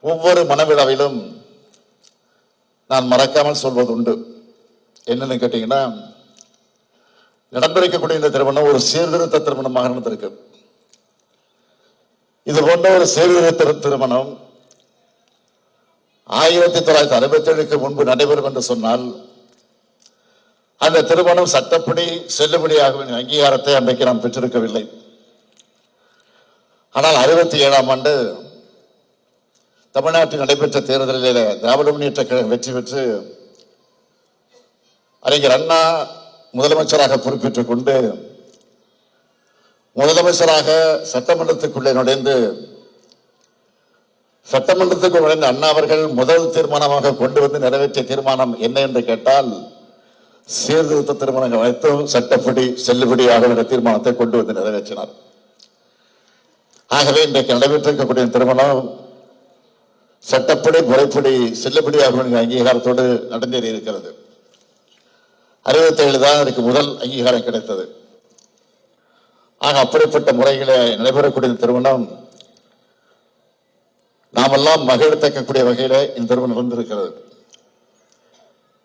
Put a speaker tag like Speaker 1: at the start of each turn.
Speaker 1: ஒவ்வொரு மனவிழாவிலும் நான் மறக்காமல் சொல்வது உண்டு. என்னன்னு கேட்டீங்கன்னா, நடந்திருக்கக்கூடிய இந்த திருமணம் ஒரு சீர்திருத்த திருமணமாக நடந்திருக்கு. இது போன்ற ஒரு சீர்திருத்த திருமணம் 1967க்கு முன்பு நடைபெறும் என்று சொன்னால் அந்த திருமணம் சட்டப்படி செல்லுபடியாக அங்கீகாரத்தை அன்றைக்கு நாம் பெற்றிருக்கவில்லை. ஆனால் 67ஆம் ஆண்டு தமிழ்நாட்டில் நடைபெற்ற தேர்தலில் திராவிட முன்னேற்ற கழகம் வெற்றி பெற்று அறிஞர் அண்ணா முதலமைச்சராக பொறுப்பேற்றுக் கொண்டு முதலமைச்சராக சட்டமன்றத்துக்குள்ளே நுழைந்து அண்ணா அவர்கள் முதல் தீர்மானமாக கொண்டு வந்து நிறைவேற்றிய தீர்மானம் என்ன என்று கேட்டால், சீர்திருத்த திருமணங்கள் அனைத்தும் சட்டப்படி செல்லுபடியாக என்ற தீர்மானத்தை கொண்டு வந்து நிறைவேற்றினார். ஆகவே இன்றைக்கு நடைபெற்றிருக்கக்கூடிய திருமணம் சட்டப்படி முறைப்படி செல்லுபடியாக அங்கீகாரத்தோடு நடந்தேறி இருக்கிறது. 67 தான் அதற்கு முதல் அங்கீகாரம் கிடைத்தது. ஆக அப்படிப்பட்ட முறைகளை நடைபெறக்கூடிய திருமணம் நாமெல்லாம் மகிழ்த்தக்கூடிய வகையில இந்த திருமணம் வந்திருக்கிறது.